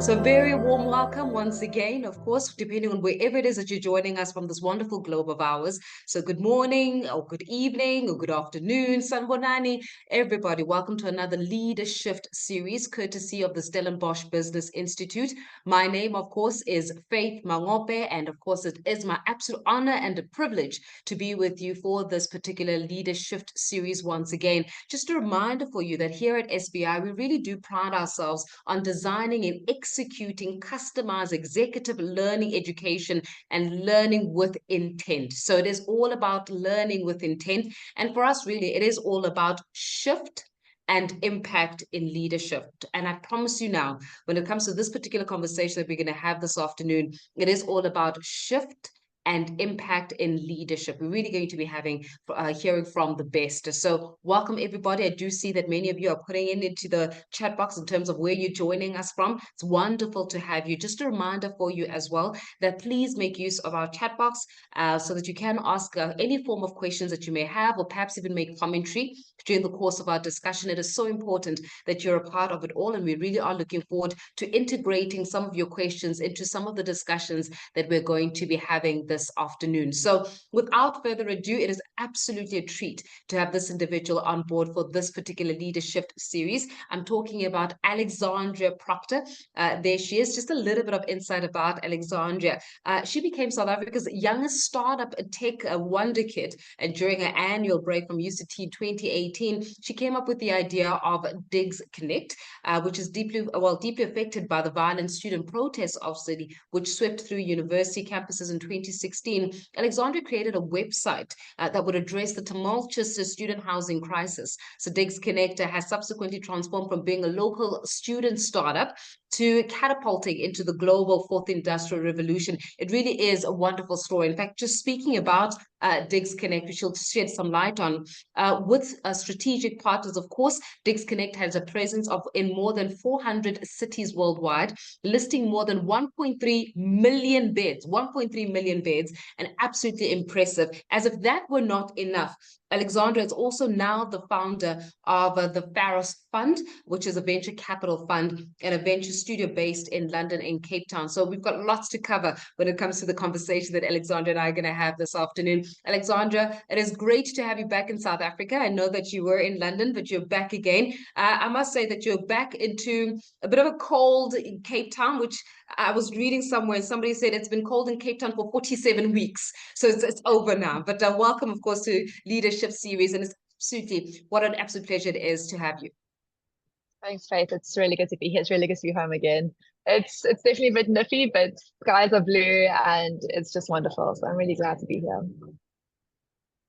So very warm welcome once again, of course, depending on wherever it is that you're joining us from this wonderful globe of ours. So good morning or good evening or good afternoon, Sanbonani, everybody. Welcome to another LeaderSHIFT series, courtesy of the Stellenbosch Business Institute. My name, of course, is Faith Mangope, and of course, it is my absolute honor and a privilege to be with you for this particular LeaderSHIFT series once again. Just a reminder for you that here at SBI, we really do pride ourselves on designing and executing customized executive learning education and learning with intent. So it is all about learning with intent. And for us, really, it is all about shift and impact in leadership. And I promise you now, when it comes to this particular conversation that we're going to have this afternoon, it is all about shift and impact in leadership. We're really going to be hearing from the best. So welcome everybody. I do see that many of you are putting into the chat box in terms of where you're joining us from. It's wonderful to have you. Just a reminder for you as well that please make use of our chat box so that you can ask any form of questions that you may have, or perhaps even make commentary during the course of our discussion. It is so important that you're a part of it all, and we really are looking forward to integrating some of your questions into some of the discussions that we're going to be having this afternoon. So without further ado, it is absolutely a treat to have this individual on board for this particular LeaderSHIFT series. I'm talking about Alexandria Procter. There she is. Just a little bit of insight about Alexandria. She became South Africa's youngest startup tech wonder kid, and during her annual break from UCT 2018, she came up with the idea of Digs Connect, which is deeply affected by the violent student protests, obviously, which swept through university campuses in 2016. Alexandria created a website that would address the tumultuous student housing crisis. So Digs Connect has subsequently transformed from being a local student startup to catapulting into the global fourth industrial revolution. It really is a wonderful story. In fact, just speaking about Digs Connect, which she'll shed some light on, with strategic partners, of course, Digs Connect has a presence in more than 400 cities worldwide, listing more than 1.3 million beds, and absolutely impressive. As if that were not enough, Alexandra is also now the founder of the Pharos Fund, which is a venture capital fund and a venture studio based in London and Cape Town. So we've got lots to cover when it comes to the conversation that Alexandra and I are going to have this afternoon. Alexandra, it is great to have you back in South Africa. I know that you were in London, but you're back again. I must say that you're back into a bit of a cold in Cape Town, which I was reading somewhere, somebody said it's been cold in Cape Town for 47 weeks. So it's over now. But welcome, of course, to LeaderSHIFT series. And it's absolutely, what an absolute pleasure it is to have you. Thanks, Faith. It's really good to be here. It's really good to be home again. It's definitely a bit nippy, but skies are blue and it's just wonderful. So I'm really glad to be here.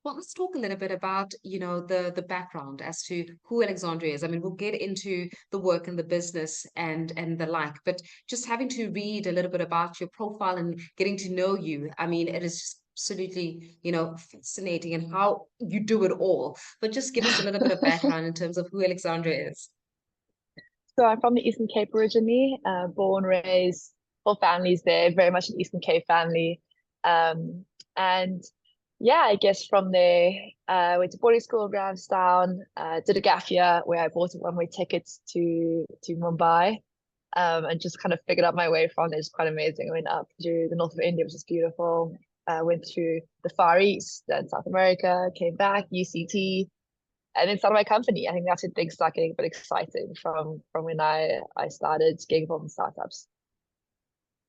Well, let's talk a little bit about, the background as to who Alexandria is. I mean, we'll get into the work and the business and the like, but just having to read a little bit about your profile and getting to know you, I mean, it is just absolutely, fascinating and how you do it all. But just give us a little bit of background in terms of who Alexandria is. So I'm from the Eastern Cape originally, born, raised, whole family's there, very much an Eastern Cape family. And yeah, I guess from there, went to boarding school, Grahamstown, did a gap year where I bought a one-way ticket to Mumbai, and just kind of figured out my way from there. It's quite amazing. I went up to the north of India, which is beautiful. Went to the Far East, then South America, came back, UCT, and then started my company. I think that's when things start getting a bit exciting from when I started getting involved in startups.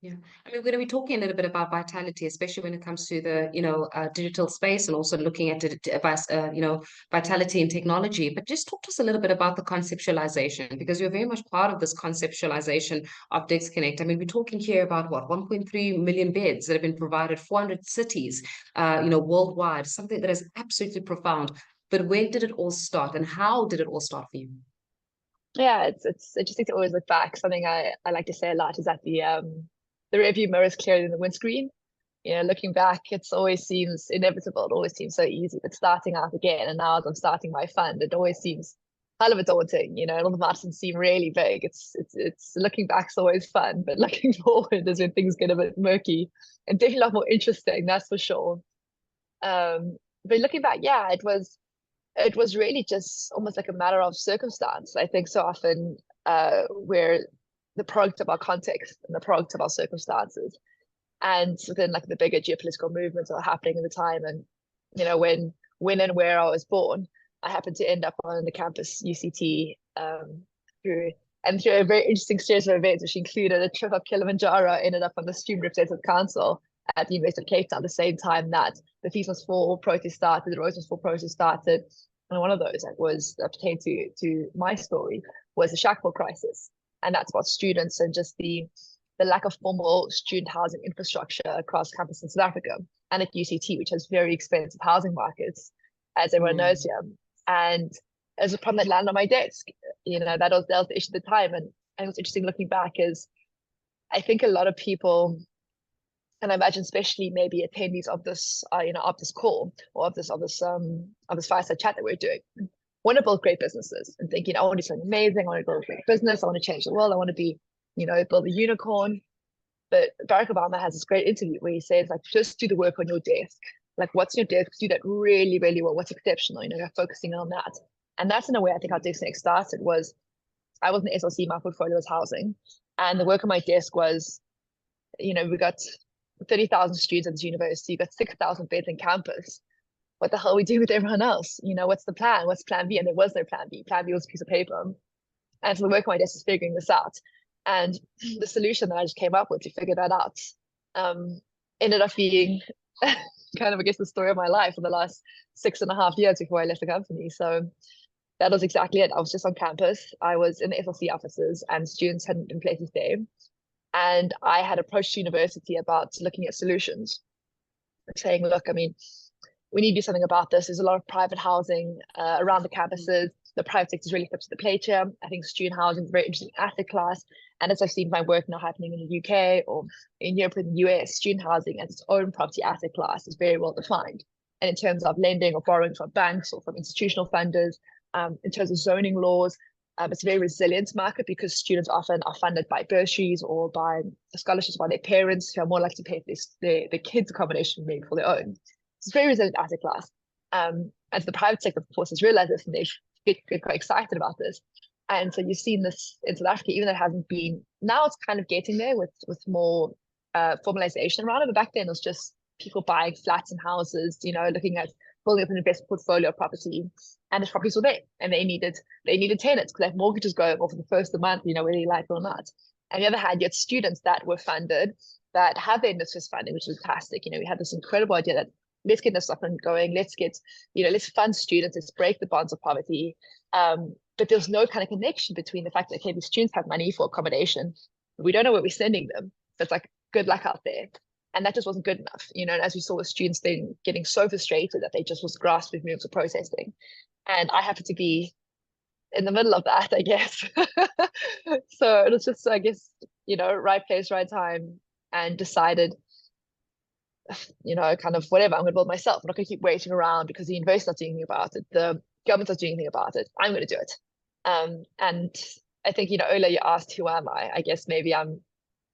Yeah, I mean, we're going to be talking a little bit about vitality, especially when it comes to the digital space, and also looking at vitality and technology. But just talk to us a little bit about the conceptualization, because you're very much part of this conceptualization of Digs Connect. I mean, we're talking here about what 1.3 million beds that have been provided, 400 cities, worldwide. Something that is absolutely profound. But when did it all start, and how did it all start for you? Yeah, it's interesting to always look back. Something I like to say a lot is that the rearview mirror is clearer than the windscreen. Looking back, it always seems inevitable. It always seems so easy. But starting out again, and now as I'm starting my fund, it always seems kind of a daunting. All the mountains seem really big. It's looking back's always fun, but looking forward is when things get a bit murky and definitely a lot more interesting. That's for sure. But looking back, yeah, it was really just almost like a matter of circumstance. I think so often we're the product of our context and the product of our circumstances. And within like the bigger geopolitical movements that were happening at the time, and when and where I was born, I happened to end up on the campus UCT through a very interesting series of events, which included a trip up Kilimanjaro. I ended up on the Student Representative Council at the University of Cape Town at the same time that the Fees Must Fall protest started, the Rose Must Fall protest started. And one of those that was that pertained to my story was the Shackford crisis. And that's about students and just the lack of formal student housing infrastructure across campus in South Africa and at UCT, which has very expensive housing markets, as everyone knows here. And as a problem that landed on my desk, that was the issue at the time. And what's interesting looking back is I think a lot of people, and I imagine especially maybe attendees of this, of this call or of this fireside chat that we're doing, want to build great businesses and think, I want to do something amazing. I want to build a great business. I want to change the world. I want to be, build a unicorn. But Barack Obama has this great interview where he says, like, just do the work on your desk. Like, what's your desk? Do that really, really well. What's exceptional? You're focusing on that. And that's in a way I think how DigSnake started was I was in SLC, my portfolio was housing. And the work on my desk was, we got 30,000 students at this university, got 6,000 beds in campus. What the hell are we doing with everyone else? What's the plan? What's plan B? And there was no plan B. Plan B was a piece of paper. And so the work on my desk is figuring this out. And the solution that I just came up with to figure that out ended up being kind of, I guess, the story of my life for the last 6.5 years before I left the company. So that was exactly it. I was just on campus. I was in the FLC offices and students hadn't been places there. And I had approached university about looking at solutions, saying, look, we need to do something about this. There's a lot of private housing around the campuses. The private sector is really up to the plate here. I think student housing is a very interesting asset class. And as I've seen my work now happening in the UK or in Europe and the US, student housing as its own property asset class is very well defined. And in terms of lending or borrowing from banks or from institutional funders, in terms of zoning laws, it's a very resilient market because students often are funded by bursaries or by scholarships by their parents who are more likely to pay for their kids' accommodation maybe for their own. It's a very resilient asset class. As the private sector, of course, has realized this and they get quite excited about this. And so you've seen this in South Africa, even though it hasn't been, now it's kind of getting there with more formalization around it. But back then it was just people buying flats and houses, looking at building up an investment portfolio of property. And the properties were there and they needed tenants because they had mortgages going off for the first of the month, whether you like it or not. On the other hand, you had students that were funded that had their NSFAS funding, which was fantastic. We had this incredible idea that let's get this up and going. Let's get, let's fund students. Let's break the bonds of poverty. But there's no kind of connection between the fact that, okay, the students have money for accommodation. But we don't know where we're sending them. So it's like, good luck out there. And that just wasn't good enough. And as we saw with students then getting so frustrated that they just was grasping moves of protesting. And I happened to be in the middle of that, I guess. So it was just, I guess, right place, right time, and decided, kind of whatever, I'm going to build myself. I'm not going to keep waiting around because the university's not doing anything about it. The government's not doing anything about it. I'm going to do it. And I think, earlier you asked, who am I? I guess maybe I'm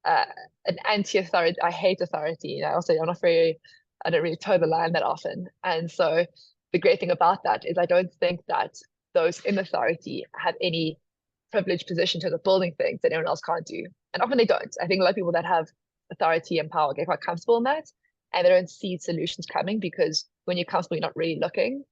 an anti-authority. I hate authority. Also, I don't really toe the line that often. And so the great thing about that is I don't think that those in authority have any privileged position to the building things that anyone else can't do. And often they don't. I think a lot of people that have authority and power get quite comfortable in that. And they don't see solutions coming because when you're comfortable, you're not really looking.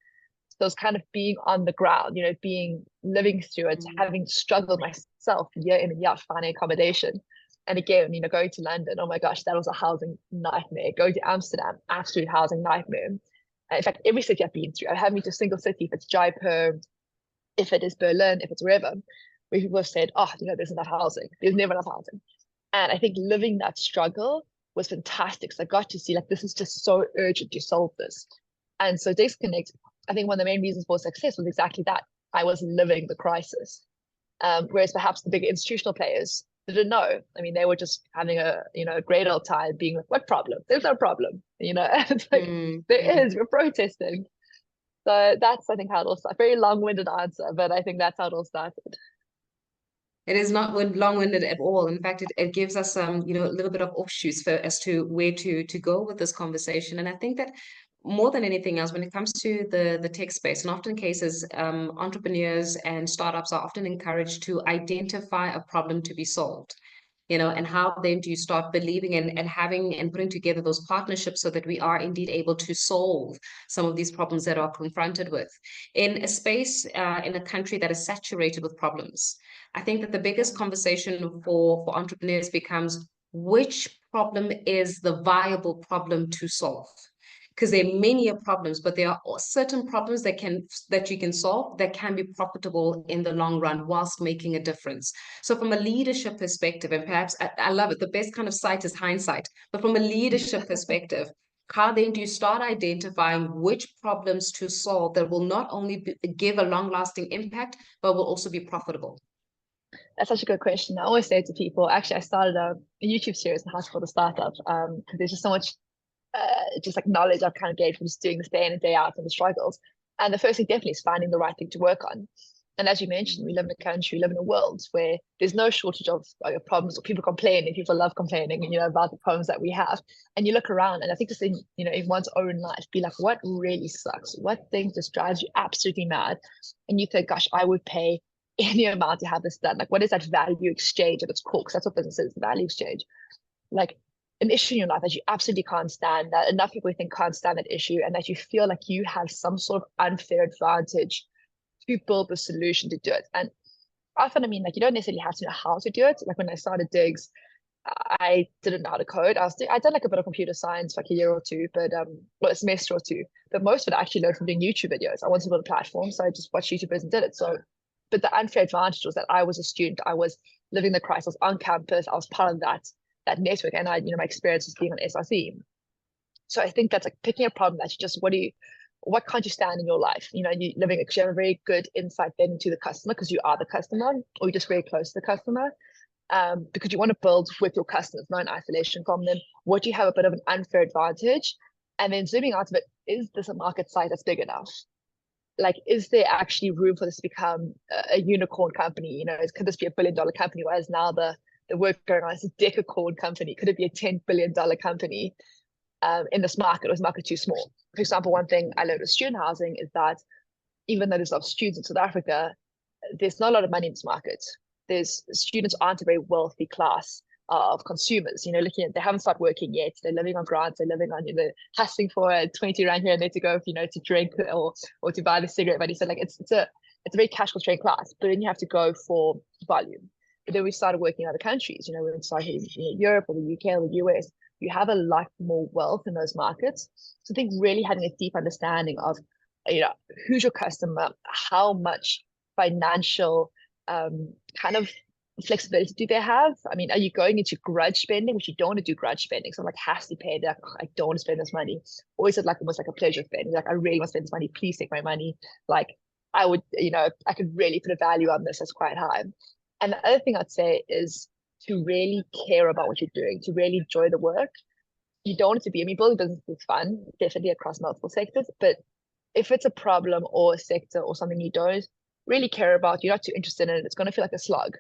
So it's kind of being on the ground, living through it, having struggled myself year in and year out finding accommodation. And again, going to London, oh my gosh, that was a housing nightmare. Going to Amsterdam, absolute housing nightmare. In fact, every city I've been through, I haven't been to a single city, if it's Jaipur, if it is Berlin, if it's wherever, where people have said, oh, there's enough housing. There's never enough housing. And I think living that struggle was fantastic. So I got to see, this is just so urgent to solve this. And so Disconnect, I think one of the main reasons for success was exactly that. I was living the crisis. Whereas perhaps the bigger institutional players didn't know. They were just having a great old time being like, what problem? There's no problem. It's like, there is, we're protesting. So that's, I think, how it all started. Very long-winded answer, but I think that's how it all started. It is not long-winded at all. In fact, it gives us a little bit of offshoots as to where to go with this conversation. And I think that more than anything else, when it comes to the tech space, in often cases, entrepreneurs and startups are often encouraged to identify a problem to be solved, and how then do you start believing and having and putting together those partnerships so that we are indeed able to solve some of these problems that are confronted with in a space, in a country that is saturated with problems. I think that the biggest conversation for entrepreneurs becomes, which problem is the viable problem to solve? Because there are many problems, but there are certain problems that you can solve that can be profitable in the long run whilst making a difference. So from a leadership perspective, and perhaps I love it, the best kind of sight is hindsight, but from a leadership perspective, how then do you start identifying which problems to solve that will not only give a long-lasting impact, but will also be profitable? That's such a good question. I always say to people, actually, I started a YouTube series on how to build a startup because there's just so much just like knowledge I've kind of gained from just doing this day in and day out and the struggles. And the first thing definitely is finding the right thing to work on. And as you mentioned, we live in a country, we live in a world where there's no shortage of problems or people complaining. People love complaining, about the problems that we have. And you look around, and I think just in one's own life, be like, what really sucks? What thing just drives you absolutely mad? And you think, gosh, I would pay any amount to have this done. Like, what is that value exchange at its core? Because that's what business is, value exchange. Like, an issue in your life that you absolutely can't stand, that enough people think can't stand that issue, and that you feel like you have some sort of unfair advantage to build the solution to do it. And often, I mean, like, you don't necessarily have to know how to do it. Like when I started Digs, I didn't know how to code. I'd done like a bit of computer science for like a year or two, but well, a semester or two. But most of it I actually learned from doing YouTube videos. I wanted to build a platform, so I just watched YouTubers and did it. So, but the unfair advantage was that I was a student. I was living the crisis on campus. I was part of that network, and my experience was being on SRC. So I think that's like picking a problem that you just, what can't you stand in your life? You living, you have a very good insight then into the customer because you are the customer, or you're just very close to the customer, because you want to build with your customers, not in isolation from them. What do you have a bit of an unfair advantage? And then zooming out of it, is this a market size that's big enough? Like, is there actually room for this to become a unicorn company? Could this be $1 billion company? Whereas now the work going on is a decacorn company. Could it be a $10 billion company in this market, or is the market too small? For example, one thing I learned with student housing is that even though there's a lot of students in South Africa, there's not a lot of money in this market. Students aren't a very wealthy class of consumers. Looking at, they haven't started working yet. They're living on grants. They're living on, hustling for a 20 rand here and there to go, to drink or to buy the cigarette. But he said, like, it's a very cash constrained class. But then you have to go for volume. But then we started working in other countries. We started in Europe or the UK or the US. You have a lot more wealth in those markets. So I think really having a deep understanding of, who's your customer, how much financial kind of flexibility do they have? I mean, are you going into grudge spending, which you don't want to do grudge spending? So like, has to pay that. I don't want to spend this money. Or is it like almost like a pleasure spending? Like, I really want to spend this money. Please take my money. Like, I would, I could really put a value on this. That's quite high. And the other thing I'd say is to really care about what you're doing, to really enjoy the work. You don't want it to be, I mean, building business is fun, definitely across multiple sectors, but if it's a problem or a sector or something you don't really care about, you're not too interested in it, it's going to feel like a slug.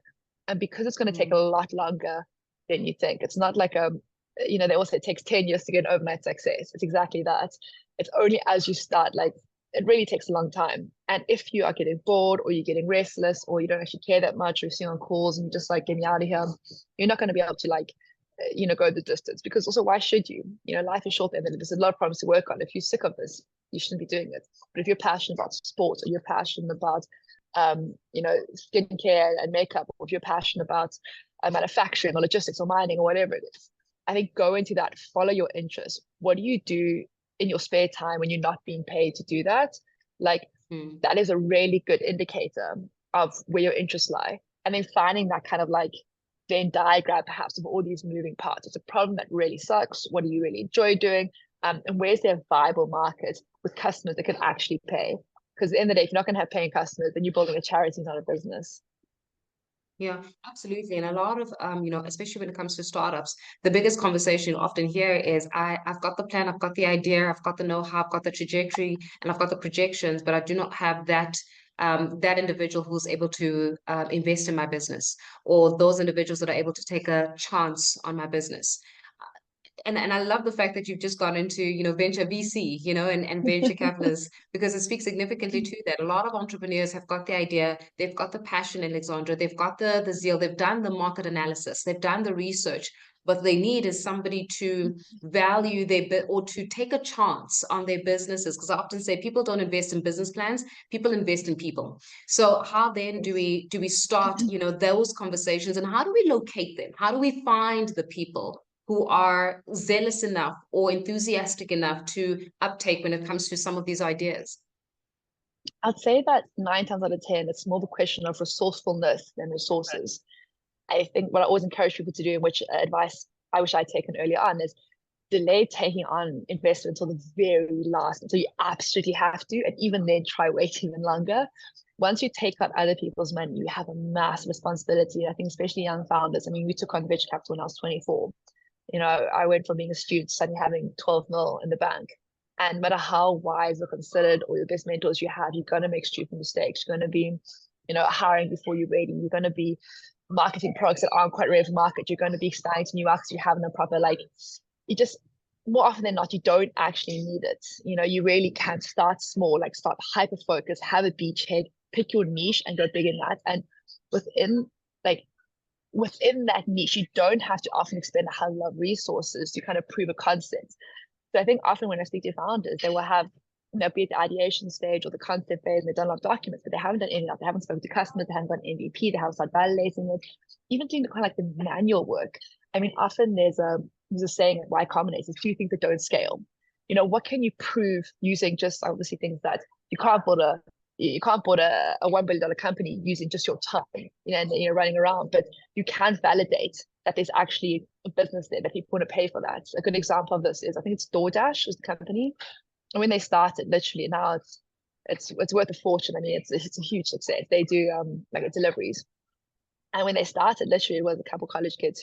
And because it's going to take a lot longer than you think, it's not like they also say it takes 10 years to get an overnight success. It's exactly that. It's only as you start, like, it really takes a long time. And if you are getting bored or you're getting restless or you don't actually care that much, or you're seeing on calls and you're just like, get me out of here, you're not going to be able to go the distance, because also, why should you? Life is short and there's a lot of problems to work on. If you're sick of this, you shouldn't be doing it. But if you're passionate about sports, or you're passionate about skincare and makeup, or if you're passionate about manufacturing or logistics or mining or whatever it is, I think go into that, follow your interests. What do you do in your spare time when you're not being paid to do that? Like, that is a really good indicator of where your interests lie. And then finding that kind of like Venn diagram, perhaps, of all these moving parts. It's a problem that really sucks. What do you really enjoy doing? And where's there a viable market with customers that can actually pay? Because at the end of the day, if you're not going to have paying customers, then you're building a charity, not a business. Yeah, absolutely. And a lot of, especially when it comes to startups, the biggest conversation you often hear is, I've got the plan, I've got the idea, I've got the know-how, I've got the trajectory, and I've got the projections, but I do not have that individual who's able to invest in my business, or those individuals that are able to take a chance on my business. and I love the fact that you've just gone into, venture VC, and venture capitalists, because it speaks significantly to that. A lot of entrepreneurs have got the idea, they've got the passion, Alexandra, they've got the zeal, they've done the market analysis, they've done the research. What they need is somebody to value or to take a chance on their businesses. Because I often say people don't invest in business plans, people invest in people. So how then do we start, those conversations, and how do we locate them? How do we find the people who are zealous enough or enthusiastic enough to uptake when it comes to some of these ideas? I'd say that 9 times out of 10, it's more the question of resourcefulness than resources. I think what I always encourage people to do, and which advice I wish I'd taken earlier on, is delay taking on investment until the very last, until you absolutely have to, and even then try waiting even longer. Once you take on other people's money, you have a massive responsibility. I think especially young founders. I mean, we took on venture capital when I was 24. I went from being a student to suddenly having 12 mil in the bank. And no matter how wise or considered or your best mentors you have, you're going to make stupid mistakes. You're going to be, hiring before you're ready. You're going to be marketing products that aren't quite ready for market. You're going to be expanding to new markets. You haven't a proper, you just, more often than not, you don't actually need it. You really can start small, start hyper focused, have a beachhead, pick your niche and go big in that. And within, within that niche, you don't have to often expend a hell of resources to kind of prove a concept. So I think often when I speak to founders, they will have, be at the ideation stage or the concept phase, and they've done a lot of documents, but they haven't done any of that. They haven't spoken to customers, they haven't done MVP, they haven't started validating it, even doing the kind of the manual work. I mean, often there's a saying at Y Combinator, there's few things that don't scale. What can you prove using just obviously things that you can't build a $1 billion company using just your time, and running around, but you can validate that there's actually a business there that people want to pay for that. A good example of this is, I think it's DoorDash is the company. And when they started, literally now it's worth a fortune. I mean, it's a huge success. They do deliveries. And when they started, literally it was a couple of college kids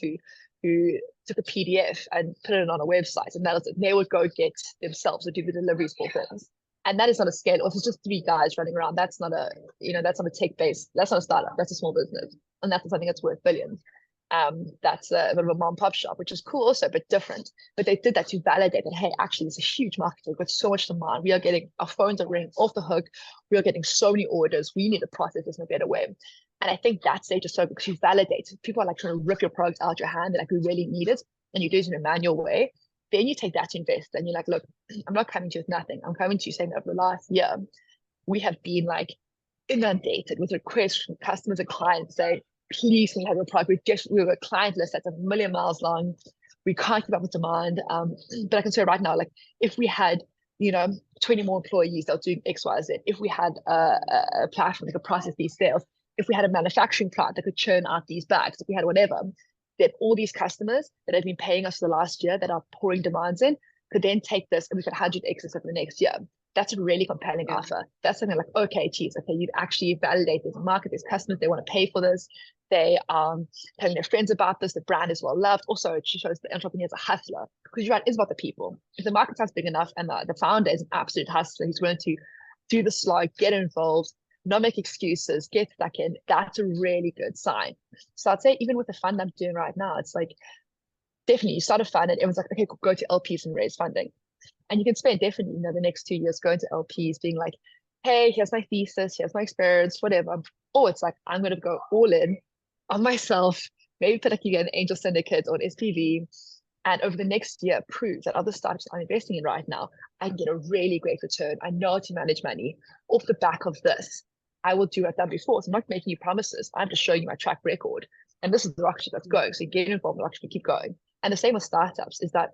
who took a PDF and put it on a website, and that was it. They would go get themselves or do the deliveries for things. And that is not a scale. It was just 3 guys running around. That's not a, that's not a tech base. That's not a startup. That's a small business. And that's something that's worth billions. That's a bit of a mom and pop shop, which is cool also, but different. But they did that to validate that, hey, actually, it's a huge market. We've got so much demand. We are getting, our phones are ringing off the hook. We are getting so many orders. We need to process this in a better way. And I think that stage is so because you validate. People are trying to rip your product out your hand. They're like, we really need it. And you do it in a manual way. Then you take that to invest and you're like, look, I'm not coming to you with nothing. I'm coming to you saying that over the last year, we have been inundated with requests from customers and clients saying, please, can we have your product? We have a client list that's 1,000,000 miles long. We can't keep up with demand. But I can say right now, if we had, 20 more employees that are doing X, Y, Z, if we had a platform that could process these sales, if we had a manufacturing plant that could churn out these bags, if we had whatever, that all these customers that have been paying us for the last year that are pouring demands in could then take this and we could 100x for the next year. That's a really compelling offer. That's something like, okay, geez, okay, you've actually validated the market. There's customers, they want to pay for this. They are telling their friends about this. The brand is well loved. Also, it shows the entrepreneur is a hustler because your brand is about the people. If the market sounds big enough and the founder is an absolute hustler, he's willing to do the slog, get involved, not make excuses, get stuck in, that's a really good sign. So I'd say even with the fund I'm doing right now, it's definitely you start a fund and everyone's like, okay, go to LPs and raise funding. And you can spend definitely, the next 2 years going to LPs being like, hey, here's my thesis, here's my experience, whatever. Or it's like, I'm going to go all in on myself, maybe put an angel syndicate or an SPV. And over the next year, prove that other startups I'm investing in right now, I can get a really great return. I know how to manage money off the back of this. I will do what I've done before. So I'm not making you promises. I'm just showing you my track record. And this is the rocket that's going. So get involved and actually keep going. And the same with startups is that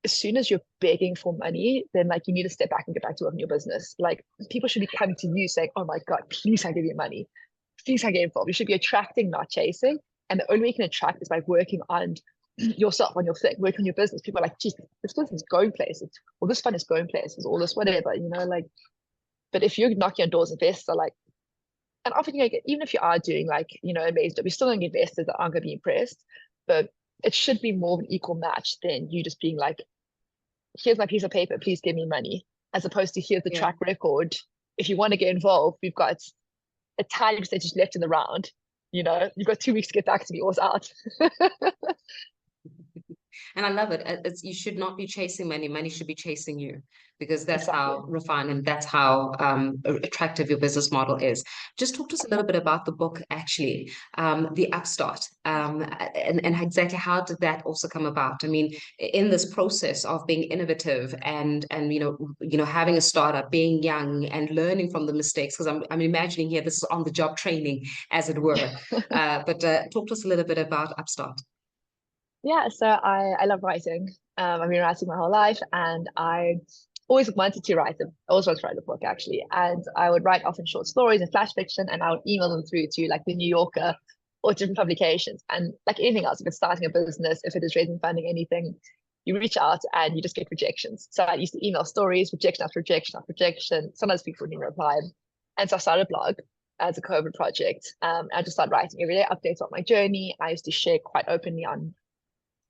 as soon as you're begging for money, then you need to step back and get back to working your business. People should be coming to you saying, oh my God, please can I give you money. Please can I get involved. You should be attracting, not chasing. And the only way you can attract is by working on yourself, on your thing, working on your business. People are like, geez, this business is going places. Or this fund is going places, or this whatever, but if you're knocking on doors, investors are like, and often even if you are doing amazing, we're still going to get investors that aren't going to be impressed, but it should be more of an equal match than you just being like, here's my piece of paper, please give me money, as opposed to here's the track record. If you want to get involved, we've got a tiny percentage left in the round. You've got 2 weeks to get back to me or it's out. And I love it. You should not be chasing money. Money should be chasing you, because that's Exactly. how refined and that's how attractive your business model is. Just talk to us a little bit about the book, actually, the Upstart, and exactly how did that also come about? I mean, in this process of being innovative and having a startup, being young and learning from the mistakes, because I'm imagining here this is on the job training, as it were. But talk to us a little bit about Upstart. Yeah, so I love writing. I've been writing my whole life, and I always wanted to write them. I always wanted to write a book, actually. And I would write often short stories and flash fiction, and I would email them through to like the New Yorker or different publications. And like anything else, if it's starting a business, if it is raising funding, anything, you reach out and you just get rejections. So I used to email stories, rejection after rejection after rejection. Sometimes people didn't reply. And so I started a blog as a COVID project. I just started writing every day, updates on my journey. I used to share quite openly on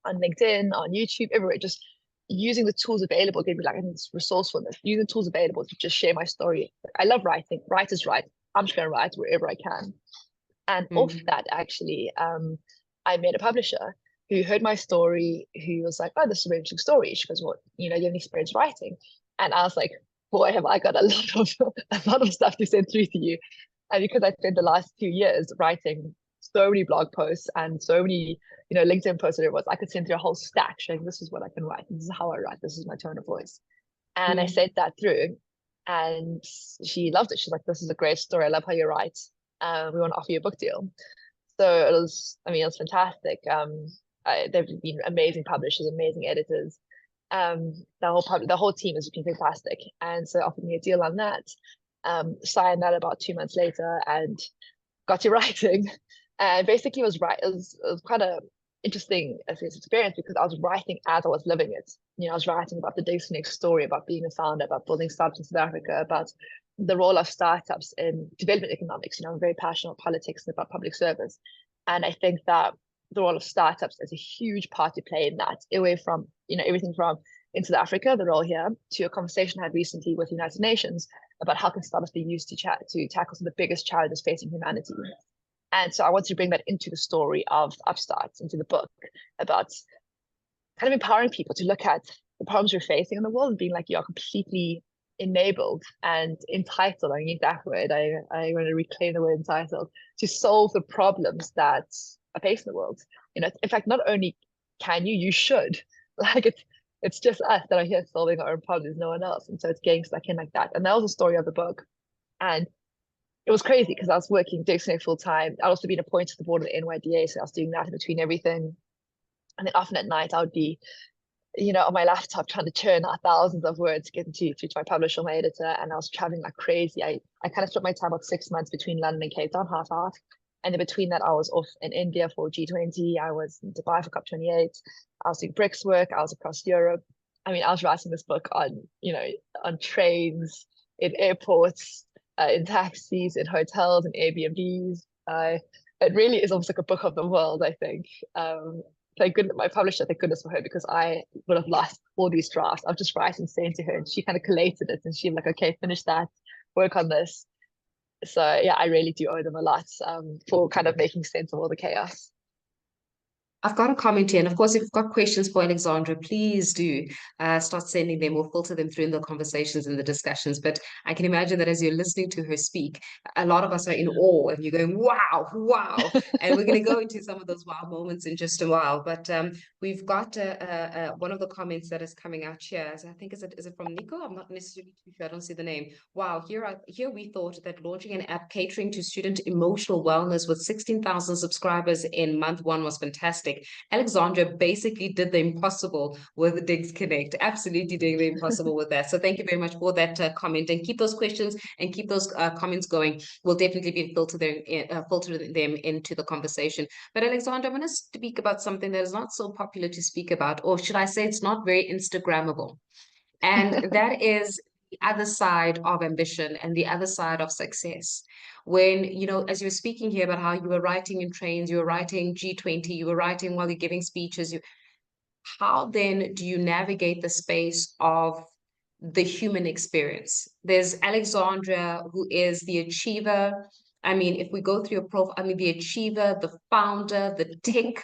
LinkedIn, on YouTube, everywhere, just using the tools available gave me like, I think it's resourcefulness, using the tools available to just share my story. I love writing. Writers write. I'm just going to write wherever I can. And off Mm. that, actually, I met a publisher who heard my story, who was like, oh, this is a very interesting story. She goes, well, you have any experience writing? And I was like, boy, have I got a lot of a lot of stuff to send through to you. And because I spent the last 2 years writing so many blog posts and so many, LinkedIn posts, it was, I could send through a whole stack showing this is what I can write. This is how I write. This is my tone of voice. And I Mm. sent that through, and she loved it. She's like, this is a great story. I love how you write. We want to offer you a book deal. So it was, I mean, it was fantastic. They've been amazing publishers, amazing editors. The whole team has been fantastic, and so offered me a deal on that. Signed that about 2 months later, and got to writing. And basically, it was quite a interesting experience, because I was writing as I was living it. I was writing about the Dixon story, about being a founder, about building startups in South Africa, about the role of startups in development economics. I'm very passionate about politics and about public service. And I think that the role of startups is a huge part to play in that, away from, everything from in South Africa, the role here, to a conversation I had recently with the United Nations about how can startups be used to tackle some of the biggest challenges facing humanity. And so I wanted to bring that into the story of Upstart, into the book, about kind of empowering people to look at the problems we're facing in the world and being like, you're completely enabled and entitled. I use that word. I want to reclaim the word entitled, to solve the problems that are facing the world. In fact, not only can you should. Like it's just us that are here solving our own problems, no one else. And so it's getting stuck in like that. And that was the story of the book. And it was crazy because I was working Dixon full time. I'd also been appointed to the board of the NYDA, so I was doing that in between everything. And then often at night, I would be, on my laptop trying to churn out thousands of words to get into to my publisher, my editor, and I was traveling like crazy. I kind of split my time about 6 months between London and Cape Town, half. And then between that, I was off in India for G20. I was in Dubai for COP28. I was doing BRICS work. I was across Europe. I mean, I was writing this book on trains, in airports, in taxis, in hotels, in Airbnbs. It really is almost like a book of the world, I think. Thank goodness, my publisher, thank goodness for her, because I would have lost all these drafts. I was just writing, saying to her, and she kind of collated it, and she was like, okay, finish that, work on this. So yeah, I really do owe them a lot for kind of making sense of all the chaos. I've got a comment here, and of course, if you've got questions for Alexandra, please do start sending them. We'll filter them through in the conversations and the discussions. But I can imagine that as you're listening to her speak, a lot of us are in awe, and you're going, "Wow, wow!" And we're going to go into some of those wow moments in just a while. But we've got one of the comments that is coming out here. I think is it from Nico? I'm not necessarily too sure. I don't see the name. Wow, here we thought that launching an app catering to student emotional wellness with 16,000 subscribers in month one was fantastic. Alexandra basically did the impossible with Digs Connect, absolutely doing the impossible with that. So thank you very much for that comment, and keep those questions and keep those comments going. We'll definitely be filtering them into the conversation. But Alexandra, I'm going to speak about something that is not so popular to speak about, or should I say it's not very Instagrammable. And that is the other side of ambition and the other side of success. When, as you were speaking here about how you were writing in trains, you were writing G20, you were writing while you're giving speeches, how then do you navigate the space of the human experience? There's Alexandra, who is the achiever, I mean, if we go through your profile, I mean, the achiever, the founder, the tech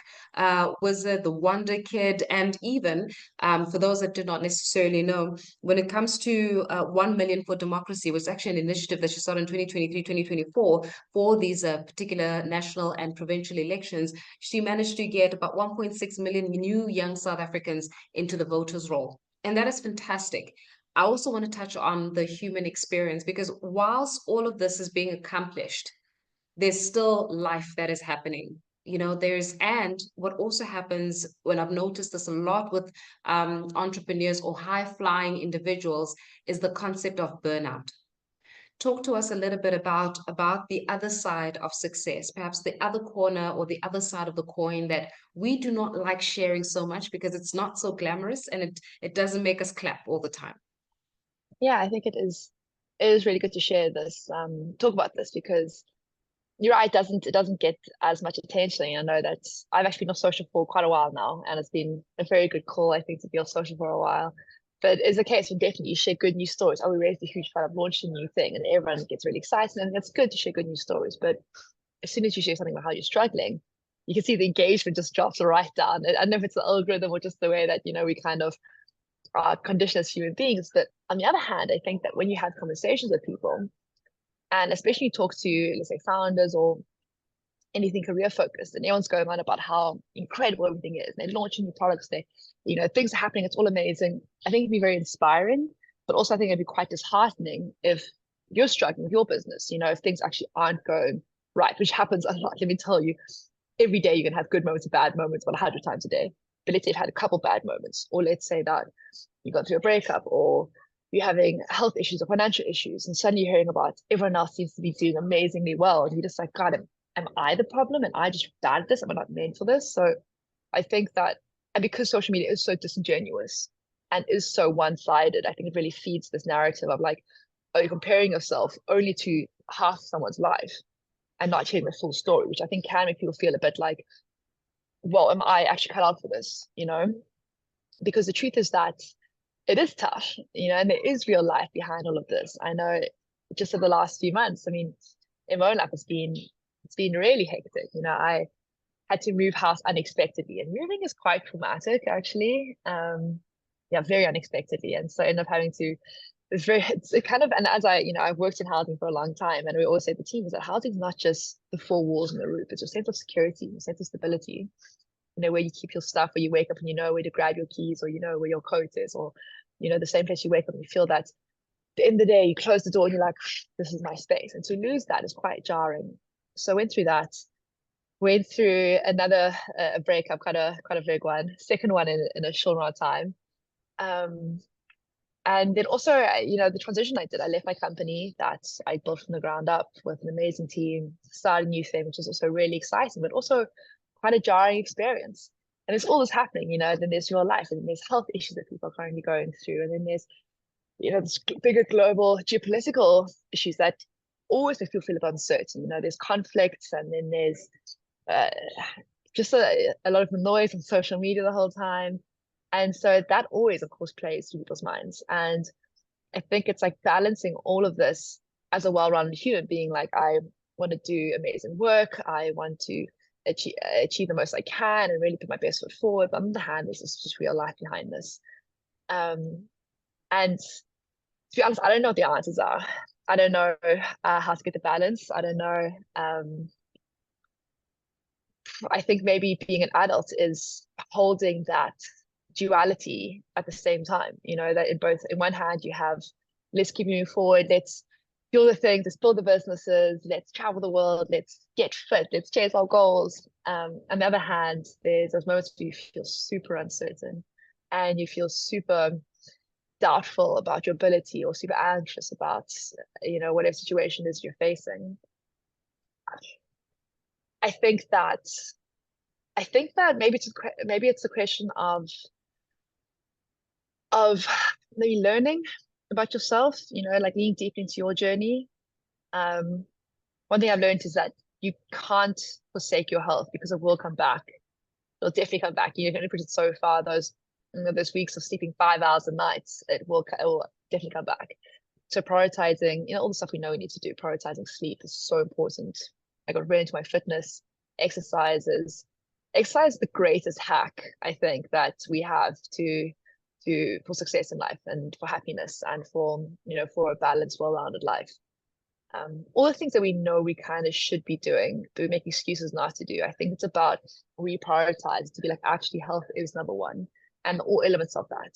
wizard, the wonder kid, and even for those that did not necessarily know, when it comes to 1 million for democracy, was actually an initiative that she started in 2023, 2024 for these particular national and provincial elections. She managed to get about 1.6 million new young South Africans into the voters' roll. And that is fantastic. I also want to touch on the human experience because whilst all of this is being accomplished, there's still life that is happening. You know, and what also happens when I've noticed this a lot with entrepreneurs or high flying individuals is the concept of burnout. Talk to us a little bit about the other side of success, perhaps the other corner or the other side of the coin that we do not like sharing so much because it's not so glamorous and it doesn't make us clap all the time. Yeah, I think it is really good to share this, talk about this, because you're right, it doesn't get as much attention. I know that I've actually been on social for quite a while now, and it's been a very good call, I think, to be on social for a while. But it's a case when definitely you share good news stories. Oh, we raised a huge fund, I've launched a new thing, and everyone gets really excited, and it's good to share good news stories. But as soon as you share something about how you're struggling, you can see the engagement just drops right down. I don't know if it's the algorithm or just the way that, we kind of are conditioned as human beings. But on the other hand, I think that when you have conversations with people, and especially you talk to, let's say, founders or anything career focused, and everyone's going on about how incredible everything is, and they're launching new products, things are happening, it's all amazing. I think it'd be very inspiring, but also I think it'd be quite disheartening if you're struggling with your business, if things actually aren't going right, which happens a lot. Let me tell you, every day you're gonna have good moments and bad moments about 100 times a day. But let's say you've had a couple bad moments, or let's say that you got through a breakup, or you're having health issues or financial issues, and suddenly you're hearing about everyone else seems to be doing amazingly well, and you're just like, God, am I the problem? And I just bad at this? Am I not meant for this? So I think that, and because social media is so disingenuous and is so one-sided, I think it really feeds this narrative of like, oh, you're comparing yourself only to half someone's life and not hearing the full story, which I think can make people feel a bit like, well, am I actually cut out for this? Because the truth is that it is tough, and there is real life behind all of this. I know just in the last few months, I mean, in my own life, it's been really hectic. I had to move house unexpectedly, and moving is quite traumatic, actually. Yeah, very unexpectedly, and so I ended up having to. It's kind of, and as I've worked in housing for a long time, and we always say the team is that housing is not just the four walls and the roof; it's your sense of security, your sense of stability. Where you keep your stuff, where you wake up and you know where to grab your keys, or where your coat is, or the same place you wake up and you feel that the end of the day, you close the door and you're like, this is my space. And to lose that is quite jarring. So I went through that, went through another breakup, quite a big one, second one in a short amount of time. And then also, the transition I did, I left my company that I built from the ground up with an amazing team, started a new thing, which was also really exciting, but also quite a jarring experience. And there's all this happening, then there's your life, and then there's health issues that people are currently going through, and then there's this bigger global geopolitical issues that always make people feel a bit uncertain. There's conflicts, and then there's just a lot of noise on social media the whole time. And so that always, of course, plays to people's minds. And I think it's like balancing all of this as a well-rounded human being. Like, I want to do amazing work. I want to achieve the most I can and really put my best foot forward. But on the other hand, there's just real life behind this. And to be honest, I don't know what the answers are. I don't know how to get the balance. I don't know. I think maybe being an adult is holding that duality at the same time. That in one hand you have, let's keep moving forward, let's do all the things, let's build the businesses, let's travel the world, let's get fit, let's chase our goals. On the other hand, there's those moments where you feel super uncertain and you feel super doubtful about your ability or super anxious about whatever situation is you're facing. I think that maybe it's a question of maybe learning about yourself, like leaning deep into your journey. One thing I've learned is that you can't forsake your health because it will come back. It'll definitely come back. You can only put it so far. Those weeks of sleeping 5 hours a night, it will definitely come back. So prioritizing, all the stuff we know we need to do, prioritizing sleep is so important. I got really into my fitness, exercises. Exercise is the greatest hack, I think, that we have for success in life and for happiness and for a balanced, well-rounded life. All the things that we know we kind of should be doing, but we make excuses not to do. I think it's about reprioritize to be like, actually, health is number one, and all elements of that.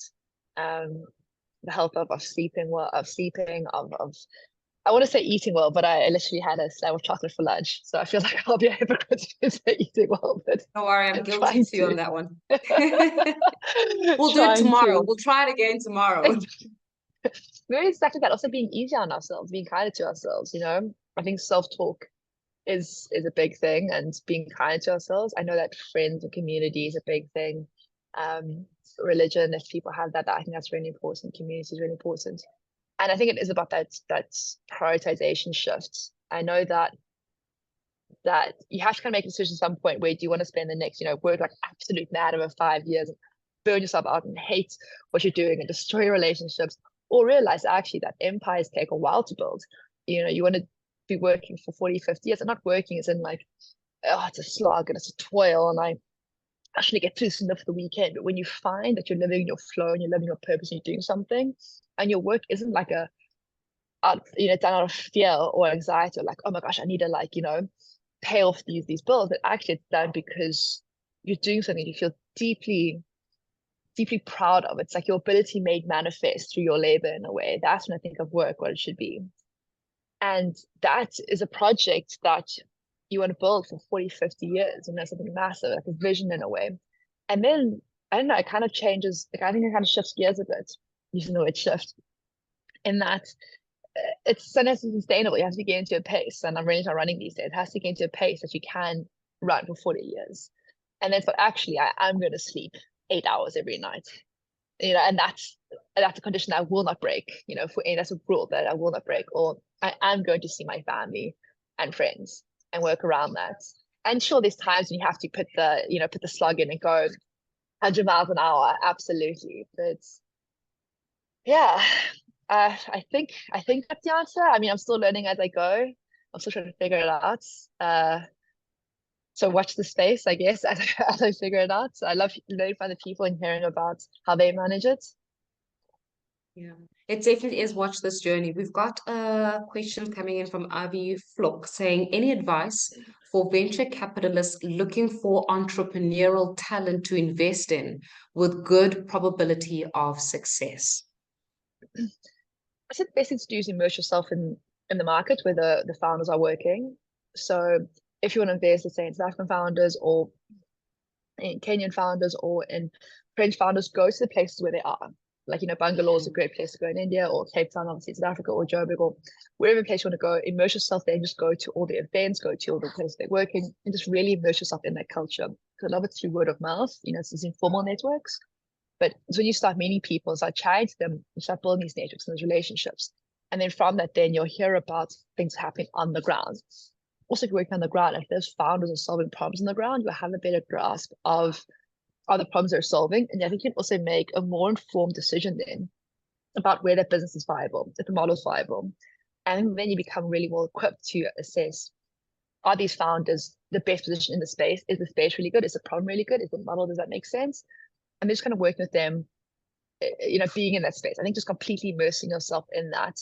The health of sleeping well, of I want to say eating well, but I literally had a slab of chocolate for lunch, so I feel like I'll be a hypocrite to say eating well, but Don't worry, I'm guilty too on that one. We'll do it trying tomorrow. to. We'll try it again tomorrow. Maybe exactly that. Also being easy on ourselves, being kinder to ourselves. I think self-talk is a big thing, and being kind to ourselves. I know that friends and community is a big thing. Religion, if people have that, I think that's really important. Community is really important, and I think it is about that prioritization shift. I know that you have to kind of make a decision at some point, where do you want to spend the next, work like absolute mad over 5 years, and burn yourself out and hate what you're doing and destroy your relationships, or realize actually that empires take a while to build. You want to be working for 40, 50 years, and not working as in like, oh, it's a slog and it's a toil and I actually get too enough for the weekend. But when you find that you're living your flow and you're living your purpose and you're doing something, and your work isn't like done out of fear or anxiety, or like, oh my gosh, I need to pay off these bills, but actually it's done because you're doing something you feel deeply, deeply proud of. It's like your ability made manifest through your labor in a way. That's when I think of work, what it should be. And that is a project that you want to build for 40, 50 years, and that's something massive, like a vision in a way. And then, I don't know, it kind of changes, like I think it kind of shifts gears a bit, using the word shift, in that it's sometimes sustainable. You have to get into a pace, and I'm really not running these days. It has to get into a pace that you can run for 40 years. And then, but actually, I'm going to sleep 8 hours every night, and that's a condition that I will not break. That's a rule that I will not break. Or I am going to see my family and friends and work around that. And sure, there's times when you have to put the slug in and go 100 miles an hour, absolutely. But yeah, I think that's the answer. I mean, I'm still learning as I go. I'm still trying to figure it out. So watch the space, I guess, as I figure it out. So I love learning from the people and hearing about how they manage it. Yeah, it definitely is. Watch this journey. We've got a question coming in from Avi Flock saying, any advice for venture capitalists looking for entrepreneurial talent to invest in with good probability of success? I said the best thing to do is immerse yourself in the market where the founders are working. So if you want to invest, let's say in South African founders or in Kenyan founders or in French founders, go to the places where they are. Like, Bangalore is a great place to go in India, or Cape Town, obviously South Africa, or Joburg, or wherever place you want to go. Immerse yourself there and just go to all the events, go to all the places they're working, and just really immerse yourself in that culture. Because a lot of it's through word of mouth, it's these informal networks. But so when you start meeting people, start chatting to them, you start building these networks and those relationships. And then from that, then you'll hear about things happening on the ground. Also, if you're working on the ground, if those founders are solving problems on the ground, you'll have a better grasp of the problems they're solving. And I think you can also make a more informed decision then about where that business is viable, if the model is viable. And then you become really well equipped to assess, are these founders the best position in the space? Is the space really good? Is the problem really good? Is the model, does that make sense? And just kind of working with them, being in that space. I think just completely immersing yourself in that,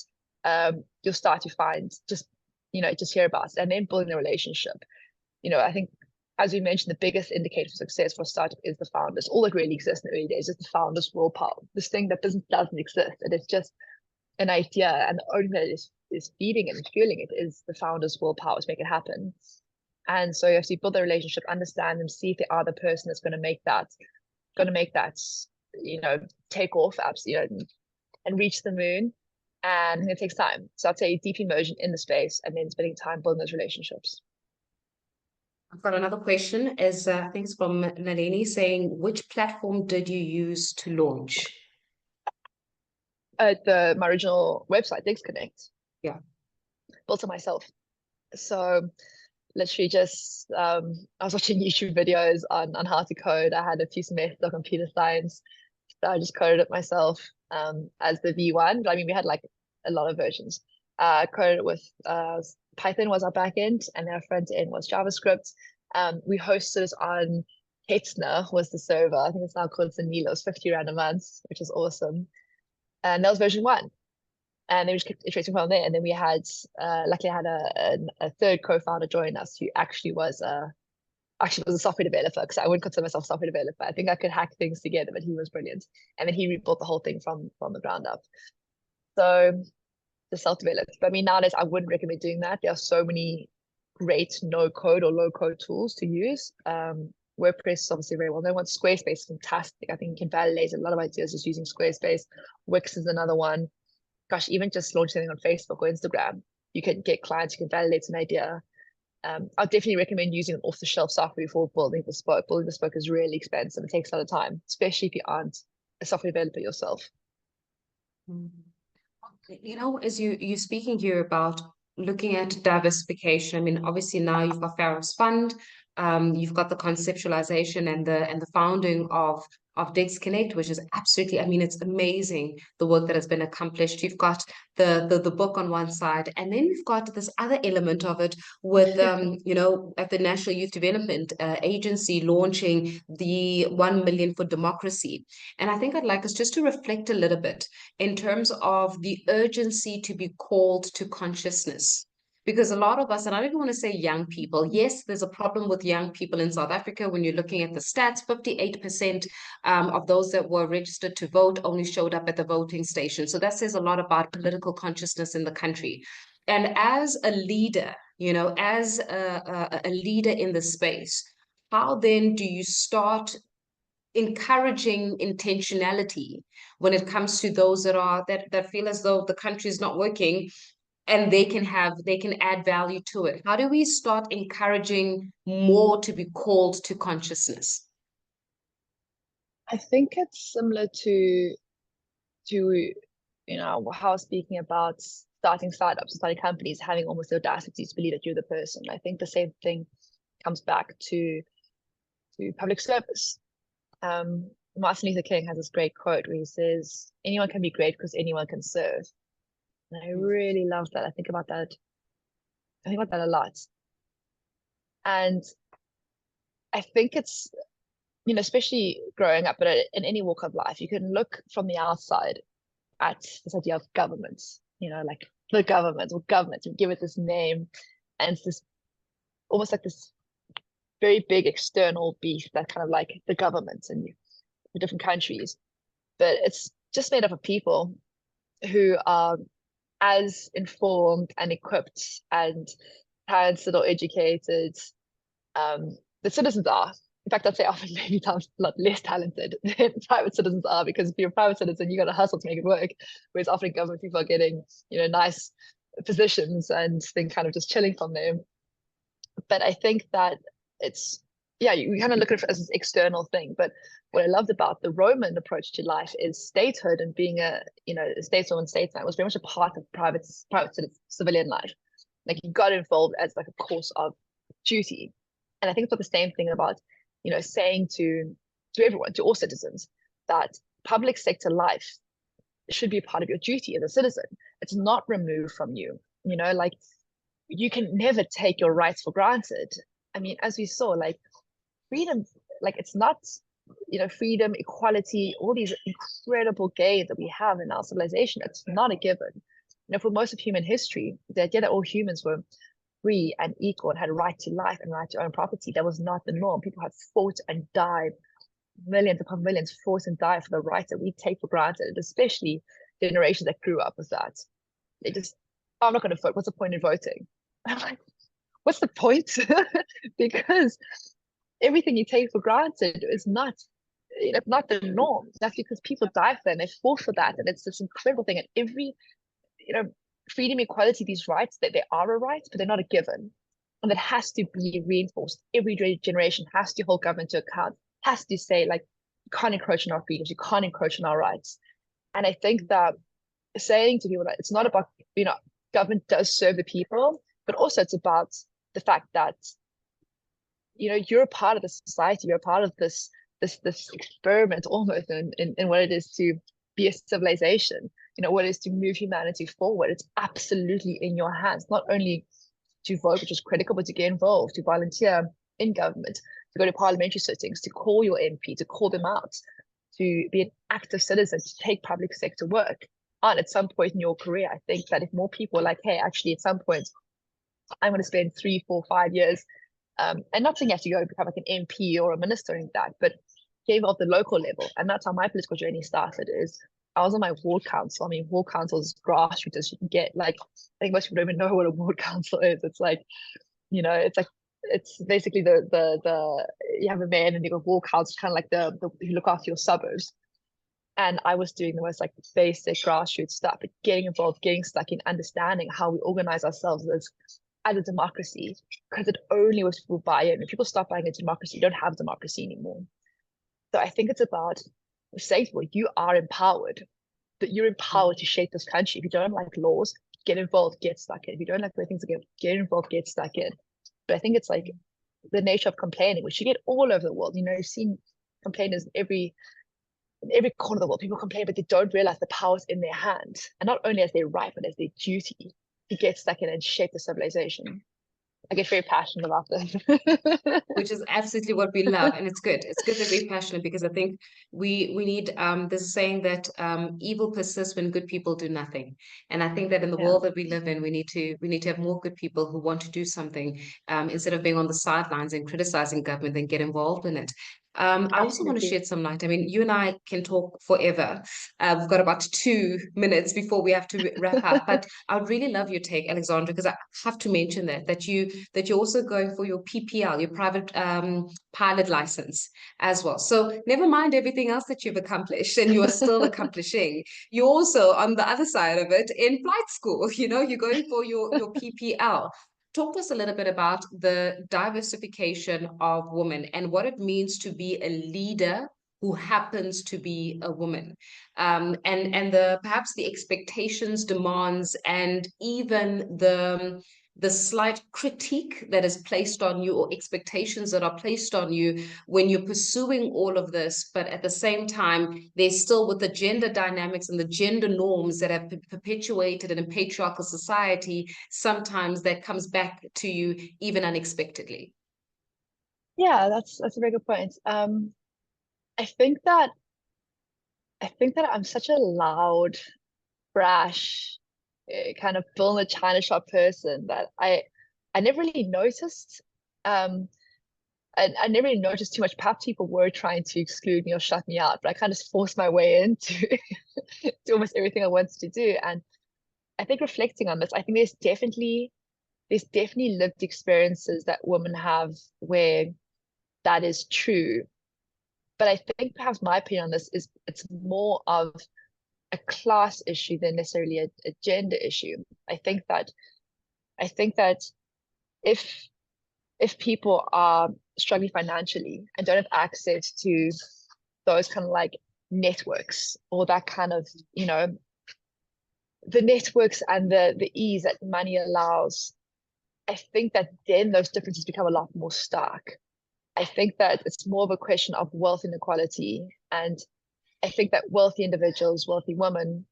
you'll start to find just hear about it, and then building a relationship. I think, as we mentioned, the biggest indicator for success for a startup is the founders. All that really exists in the early days is the founders' willpower. This thing that doesn't exist. It is just an idea, and the only thing that is feeding it and fueling it is the founders' willpower to make it happen. And so you have to build a relationship, understand them, see if they are the person that's going to make that take off, and reach the moon. And it takes time. So I'd say deep immersion in the space, and then spending time building those relationships. I've got another question. I think it's from Nalini saying, which platform did you use to launch? My original website, Digs Connect. Yeah. Built it myself. So literally just I was watching YouTube videos on how to code. I had a few semesters of computer science, so I just coded it myself as the V1. But I mean, we had like a lot of versions. Coded with Python was our backend, and our front end was JavaScript. We hosted it on Hetzner was the server. I think it's now called Zanilo. It was 50 Rand a month, which is awesome. And that was version 1. And then we just kept iterating from there. And then we had, luckily I had a third co-founder join us who actually was a software developer, because I wouldn't consider myself a software developer. I think I could hack things together, but he was brilliant. And then he rebuilt the whole thing from the ground up. So the self-developed. But I mean, nowadays I wouldn't recommend doing that. There are so many great no-code or low-code tools to use. WordPress is obviously very well known. Squarespace is fantastic. I think you can validate a lot of ideas just using Squarespace. Wix is another one. Gosh, even just launch something on Facebook or Instagram, you can get clients, you can validate an idea. I'll definitely recommend using an off-the-shelf software before building bespoke. Building bespoke is really expensive. It takes a lot of time, especially if you aren't a software developer yourself. You know, as you're speaking here about looking at diversification, I mean, obviously now you've got Pharaoh's Fund, you've got the conceptualization and the founding of Dex Connect, which is absolutely, I mean, it's amazing the work that has been accomplished. You've got the book on one side, and then you've got this other element of it with you know, at the National Youth Development Agency launching the 1 million for democracy. And I think I'd like us just to reflect a little bit in terms of the urgency to be called to consciousness. Because a lot of us, and I don't even want to say young people, yes, there's a problem with young people in South Africa. When you're looking at the stats, 58% of those that were registered to vote only showed up at the voting station. So that says a lot about political consciousness in the country. And as a leader, you know, as a leader in the space, how then do you start encouraging intentionality when it comes to those that feel as though the country is not working and they can add value to it? How do we start encouraging more to be called to consciousness? I think it's similar to you know, how I was speaking about starting startups, starting companies, having almost the audacity to believe that you're the person. I think the same thing comes back to public service. Martin Luther King has this great quote where he says, "Anyone can be great because anyone can serve." And I really love that. I think about that a lot. And I think it's, you know, especially growing up, but in any walk of life, you can look from the outside at this idea of government, you know, like the government or government, and give it this name. And it's this almost like this very big external beast that kind of like the government and the different countries. But it's just made up of people who are as informed and equipped and talented or educated the citizens are. In fact, I'd say often maybe times a lot less talented than private citizens are, because if you're a private citizen, you got to hustle to make it work. Whereas often government people are getting, you know, nice positions and then kind of just chilling from them. But I think that it's, yeah, you kind of look at it as this external thing. But what I loved about the Roman approach to life is statehood, and being a, you know, a stateswoman, statesman was very much a part of private civilian life. Like you got involved as like a course of duty. And I think it's the same thing about, you know, saying to everyone, to all citizens, that public sector life should be a part of your duty as a citizen. It's not removed from you. You know, like you can never take your rights for granted. I mean, as we saw, like freedom, like it's not, you know, freedom, equality, all these incredible gains that we have in our civilization, it's not a given. You know, for most of human history, the idea that all humans were free and equal and had a right to life and right to own property, that was not the norm. People had fought and died, millions upon millions fought and died for the rights that we take for granted, especially generations that grew up with that. They just, oh, I'm not going to vote. What's the point in voting? I'm like, what's the point? Because everything you take for granted is not, you know, not the norm. That's because people die for that and they fought for that. And it's this incredible thing. And every, you know, freedom, equality, these rights, that they are a right, but they're not a given. And that has to be reinforced. Every generation has to hold government to account, has to say, like, you can't encroach on our freedoms, you can't encroach on our rights. And I think that saying to people that it's not about, you know, government does serve the people, but also it's about the fact that, you know, you're a part of the society, you're a part of this experiment almost in what it is to be a civilization. what it is to move humanity forward. It's absolutely in your hands, not only to vote, which is critical, but to get involved, to volunteer in government, to go to parliamentary sittings, to call your MP, to call them out, to be an active citizen, to take public sector work on at some point in your career. I think that if more people are like, hey, actually, at some point, I'm going to spend 3, 4, 5 years, and not saying you have to go become like an MP or a minister or that, but get involved at the local level. And that's how my political journey started. Is I was on my ward council. I mean, ward council is grassroots as you can get. Like, I think most people don't even know what a ward council is. It's like, it's basically the you have a man and you have a ward council, kind of like the you look after your suburbs. And I was doing the most like basic grassroots stuff, but getting involved, getting stuck in understanding how we organize ourselves as a democracy, because it only was people buy in. If people stop buying into democracy, you don't have democracy anymore. So I think it's about saying to people, you are empowered, that you're empowered to shape this country. If you don't like laws, get involved, get stuck in. If you don't like the way things are, get involved, get stuck in. But I think it's like the nature of complaining, which you get all over the world. You've seen complainers in every corner of the world. People complain, but they don't realize the power's in their hands. And not only as their right, but as their duty to get stuck in and shape the civilization. I get very passionate about this. Which is absolutely what we love, and it's good. It's good that we're passionate, because I think we need there's a saying that evil persists when good people do nothing. And I think that in the world that we live in, we need to have more good people who want to do something, instead of being on the sidelines and criticizing government, then get involved in it. I also want to shed some light. I mean, you and I can talk forever. We've got about 2 minutes before we have to wrap up. But I would really love your take, Alexandra, because I have to mention that you're also going for your PPL, your private pilot license as well. So never mind everything else that you've accomplished and you're still accomplishing. You're also on the other side of it in flight school. You're going for your PPL. Talk to us a little bit about the diversification of women and what it means to be a leader who happens to be a woman, and the perhaps the expectations, demands, and even the slight critique that is placed on you, or expectations that are placed on you when you're pursuing all of this. But at the same time, there's still, with the gender dynamics and the gender norms that have perpetuated in a patriarchal society, sometimes that comes back to you even unexpectedly. Yeah, that's a very good point. I think that I'm such a loud, brash, kind of bull in a china shop person that I never really noticed. I never really noticed too much. Perhaps people were trying to exclude me or shut me out, but I kind of forced my way into to almost everything I wanted to do. And I think reflecting on this, I think there's definitely lived experiences that women have where that is true. But I think perhaps my opinion on this is it's more of a class issue than necessarily a gender issue. I think that if people are struggling financially and don't have access to those kind of like networks, or that kind of, the networks and the ease that money allows, I think that then those differences become a lot more stark. I think that it's more of a question of wealth inequality. And I think that wealthy individuals, wealthy women,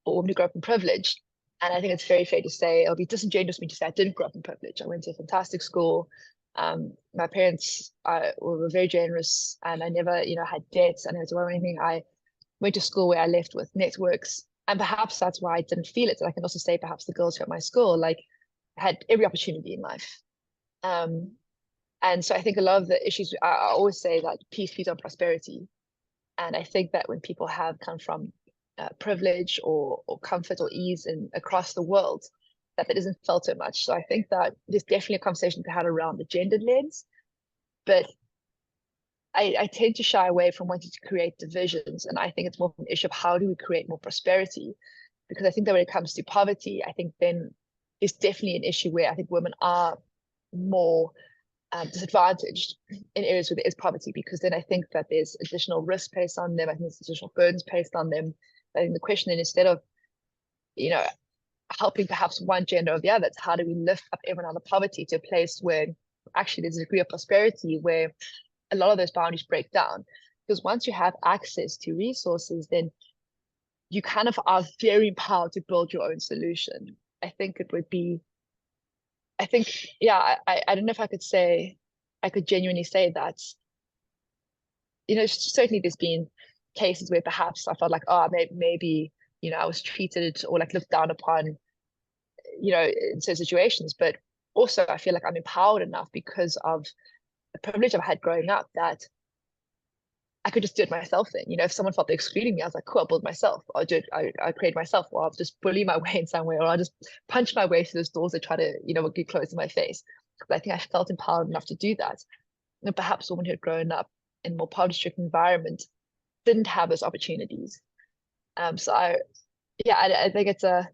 or women who grow up in privilege, and I think it's very fair to say, it'll be disingenuous of me to say I didn't grow up in privilege. I went to a fantastic school. My parents were very generous, and I never, had debts. I never had to worry anything. I went to school where I left with networks, and perhaps that's why I didn't feel it. And I can also say perhaps the girls who at my school had every opportunity in life. And so I think a lot of the issues, I always say that peace feeds on prosperity. And I think that when people have come from privilege or comfort or ease across the world, that isn't felt so much. So I think that there's definitely a conversation to have around the gendered lens, but I tend to shy away from wanting to create divisions. And I think it's more of an issue of how do we create more prosperity? Because I think that when it comes to poverty, I think then it's definitely an issue where I think women are more disadvantaged in areas where there is poverty, because then I think that there's additional risk placed on them. I think there's additional burdens placed on them. I think the question then, instead of, helping perhaps one gender or the other, it's how do we lift up everyone out of poverty to a place where actually there's a degree of prosperity where a lot of those boundaries break down. Because once you have access to resources, then you kind of are very empowered to build your own solution. I think it would be, I think, yeah, I don't know if I could say, I could genuinely say that, certainly there's been cases where perhaps I felt like, oh, maybe, I was treated or like looked down upon, in certain situations. But also I feel like I'm empowered enough because of the privilege I've had growing up that I could just do it myself then. If someone felt they're excluding me, I was like, cool, I'll build myself. I'll do it, I create myself, or I'll just bully my way in some way, or I'll just punch my way through those doors that try to, get closed in my face. But I think I felt empowered enough to do that. And perhaps women who had grown up in a more poverty-stricken environment didn't have those opportunities. So I think it's a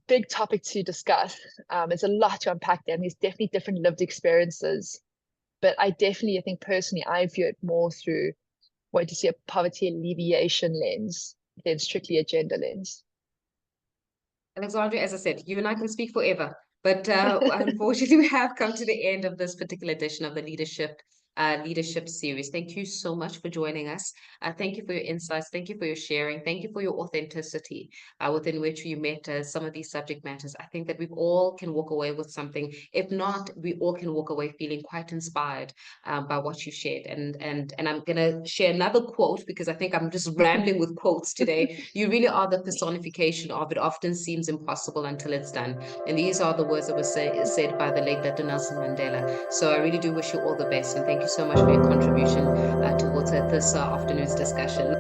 big topic to discuss. There's a lot to unpack there, and there's definitely different lived experiences. But I think personally, I view it more through wanting to see a poverty alleviation lens than strictly a gender lens. Alexandria, as I said, you and I can speak forever, but unfortunately, we have come to the end of this particular edition of the Leadership series. Thank you so much for joining us. Thank you for your insights. Thank you for your sharing. Thank you for your authenticity within which you met some of these subject matters. I think that we all can walk away with something. If not, we all can walk away feeling quite inspired by what you shared. And I'm gonna share another quote because I think I'm just rambling with quotes today. You really are the personification of it. Often seems impossible until it's done. And these are the words that were said by the late Dr. Nelson Mandela. So I really do wish you all the best, and thank you so much for your contribution towards this afternoon's discussion.